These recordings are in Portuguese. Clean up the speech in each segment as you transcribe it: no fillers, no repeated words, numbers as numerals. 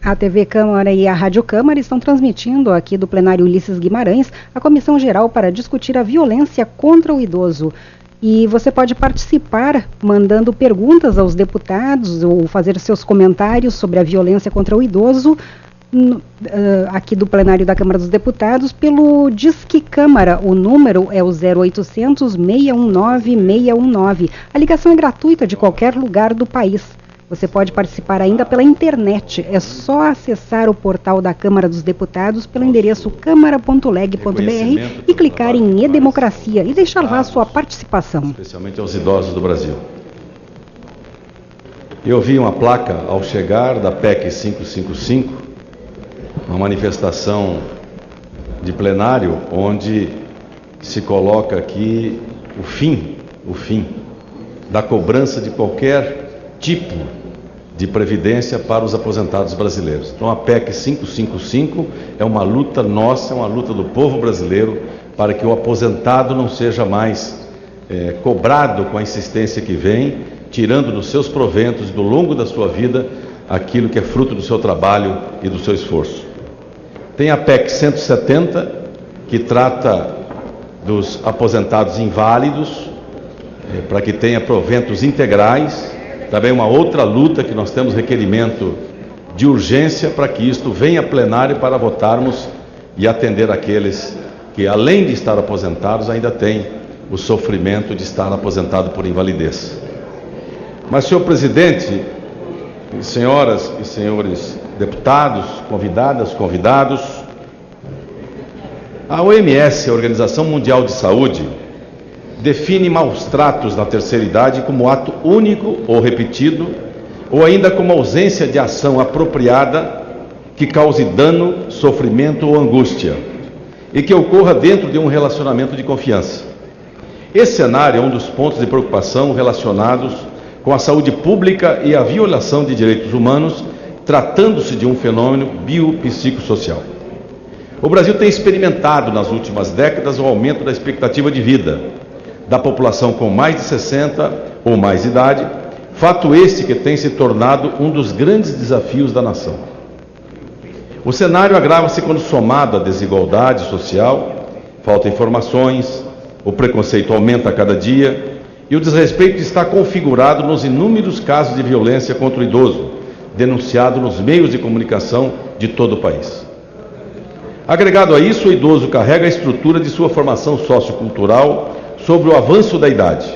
A TV Câmara e a Rádio Câmara estão transmitindo aqui do plenário Ulisses Guimarães a Comissão Geral para discutir a violência contra o idoso. E você pode participar mandando perguntas aos deputados ou fazer seus comentários sobre a violência contra o idoso aqui do plenário da Câmara dos Deputados pelo Disque Câmara. O número é o 0800 619 619. A ligação é gratuita de qualquer lugar do país. Você pode participar ainda pela internet. É só acessar o portal da Câmara dos Deputados pelo endereço câmara.leg.br e clicar em E-Democracia e deixar lá a sua participação. Especialmente aos idosos do Brasil. Eu vi uma placa ao chegar da PEC 555, uma manifestação de plenário onde se coloca aqui o fim da cobrança de qualquer tipo de previdência para os aposentados brasileiros. Então a PEC 555 é uma luta nossa, é uma luta do povo brasileiro para que o aposentado não seja mais cobrado com a insistência que vem, tirando dos seus proventos, do longo da sua vida, aquilo que é fruto do seu trabalho e do seu esforço. Tem a PEC 170, que trata dos aposentados inválidos, para que tenha proventos integrais. Também uma outra luta que nós temos requerimento de urgência para que isto venha a plenário para votarmos e atender aqueles que, além de estar aposentados, ainda têm o sofrimento de estar aposentado por invalidez. Mas, senhor presidente, senhoras e senhores deputados, convidadas, convidados, a OMS, a Organização Mundial de Saúde, define maus tratos na terceira idade como ato único ou repetido, ou ainda como ausência de ação apropriada que cause dano, sofrimento ou angústia, e que ocorra dentro de um relacionamento de confiança. Esse cenário é um dos pontos de preocupação relacionados com a saúde pública e a violação de direitos humanos, tratando-se de um fenômeno biopsicossocial. O Brasil tem experimentado nas últimas décadas o aumento da expectativa de vida da população com mais de 60 ou mais idade, fato esse que tem se tornado um dos grandes desafios da nação. O cenário agrava-se quando somado à desigualdade social, falta informações, o preconceito aumenta a cada dia e o desrespeito está configurado nos inúmeros casos de violência contra o idoso, denunciado nos meios de comunicação de todo o país. Agregado a isso, o idoso carrega a estrutura de sua formação sociocultural sobre o avanço da idade,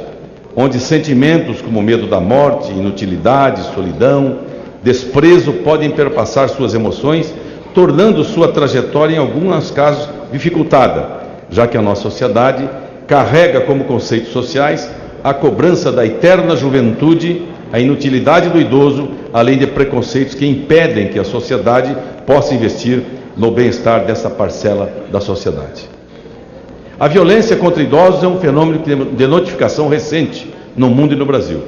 onde sentimentos como medo da morte, inutilidade, solidão, desprezo podem perpassar suas emoções, tornando sua trajetória, em alguns casos, dificultada, já que a nossa sociedade carrega como conceitos sociais a cobrança da eterna juventude, a inutilidade do idoso, além de preconceitos que impedem que a sociedade possa investir no bem-estar dessa parcela da sociedade. A violência contra idosos é um fenômeno de notificação recente no mundo e no Brasil.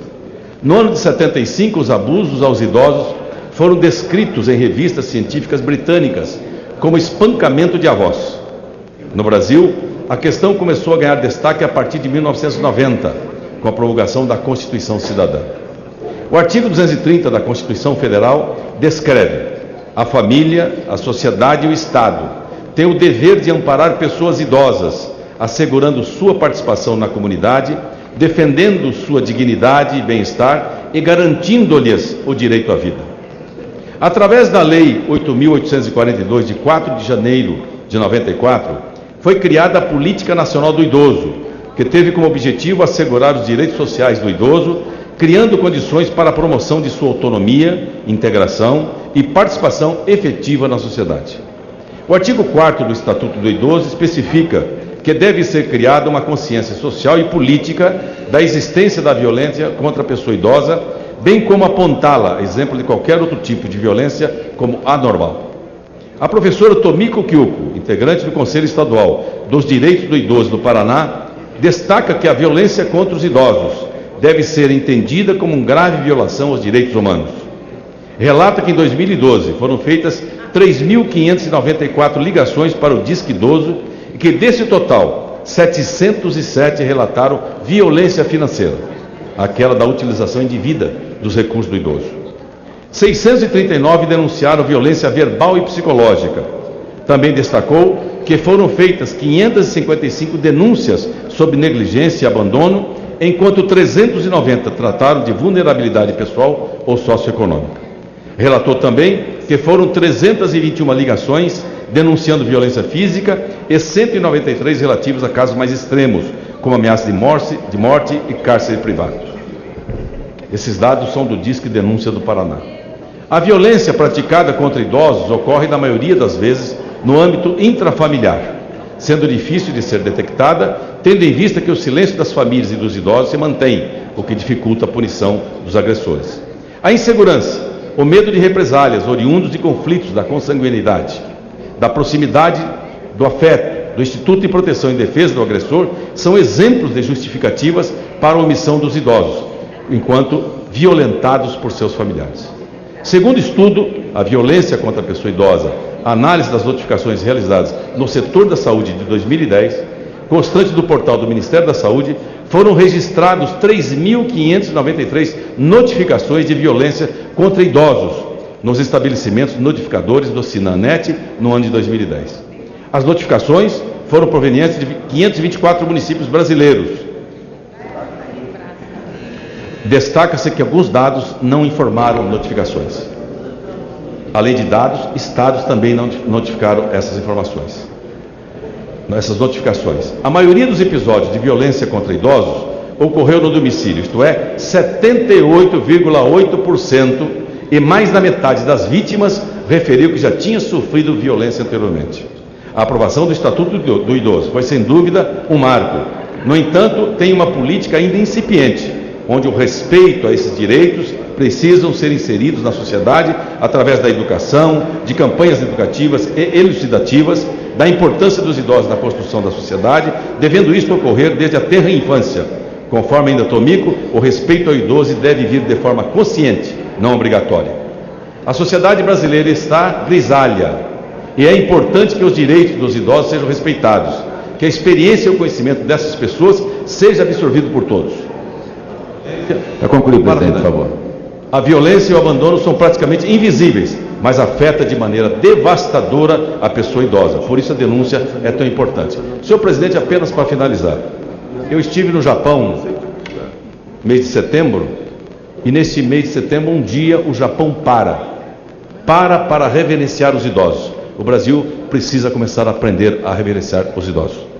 No ano de 75, os abusos aos idosos foram descritos em revistas científicas britânicas como espancamento de avós. No Brasil, a questão começou a ganhar destaque a partir de 1990, com a promulgação da Constituição Cidadã. O artigo 230 da Constituição Federal descreve: a família, a sociedade e o Estado têm o dever de amparar pessoas idosas, assegurando sua participação na comunidade, defendendo sua dignidade e bem-estar e garantindo-lhes o direito à vida. Através da Lei 8.842, de 4 de janeiro de 94, foi criada a Política Nacional do Idoso, que teve como objetivo assegurar os direitos sociais do idoso, criando condições para a promoção de sua autonomia, integração e participação efetiva na sociedade. O artigo 4º do Estatuto do Idoso especifica que deve ser criada uma consciência social e política da existência da violência contra a pessoa idosa, bem como apontá-la, exemplo de qualquer outro tipo de violência, como anormal. A professora Tomiko Kyuko, integrante do Conselho Estadual dos Direitos do Idoso do Paraná, destaca que a violência contra os idosos deve ser entendida como uma grave violação aos direitos humanos. Relata que em 2012 foram feitas 3.594 ligações para o Disque Idoso e que desse total, 707 relataram violência financeira, aquela da utilização indevida dos recursos do idoso. 639 denunciaram violência verbal e psicológica. Também destacou que foram feitas 555 denúncias sobre negligência e abandono, enquanto 390 trataram de vulnerabilidade pessoal ou socioeconômica. Relatou também que foram 321 ligações denunciando violência física e 193 relativos a casos mais extremos, como ameaça de morte e cárcere privado. Esses dados são do Disque Denúncia do Paraná. A violência praticada contra idosos ocorre, na maioria das vezes, no âmbito intrafamiliar, sendo difícil de ser detectada, tendo em vista que o silêncio das famílias e dos idosos se mantém, o que dificulta a punição dos agressores. A insegurança, o medo de represálias oriundos de conflitos da consanguinidade, da proximidade, do afeto, do Instituto de Proteção e Defesa do Agressor, são exemplos de justificativas para a omissão dos idosos, enquanto violentados por seus familiares. Segundo estudo, a violência contra a pessoa idosa, a análise das notificações realizadas no setor da saúde de 2010, constante do portal do Ministério da Saúde, foram registrados 3.593 notificações de violência contra idosos nos estabelecimentos notificadores do Sinanet no ano de 2010. As notificações foram provenientes de 524 municípios brasileiros. Destaca-se que alguns dados não informaram notificações. Além de dados, estados também não notificaram essas informações, essas notificações. A maioria dos episódios de violência contra idosos ocorreu no domicílio, isto é, 78,8%, e mais da metade das vítimas referiu que já tinha sofrido violência anteriormente. A aprovação do Estatuto do Idoso foi, sem dúvida, um marco. No entanto, tem uma política ainda incipiente, onde o respeito a esses direitos precisam ser inseridos na sociedade através da educação, de campanhas educativas e elucidativas, da importância dos idosos na construção da sociedade, devendo isto ocorrer desde a tenra infância. Conforme ainda Tomico, o respeito ao idoso deve vir de forma consciente, não obrigatória. A sociedade brasileira está grisalha e é importante que os direitos dos idosos sejam respeitados, que a experiência e o conhecimento dessas pessoas seja absorvido por todos. Para concluir, presidente, por favor. A violência e o abandono são praticamente invisíveis, mas afeta de maneira devastadora a pessoa idosa. Por isso a denúncia é tão importante. Senhor presidente, apenas para finalizar, eu estive no Japão, mês de setembro, e nesse mês de setembro, um dia, o Japão para reverenciar os idosos. O Brasil precisa começar a aprender a reverenciar os idosos.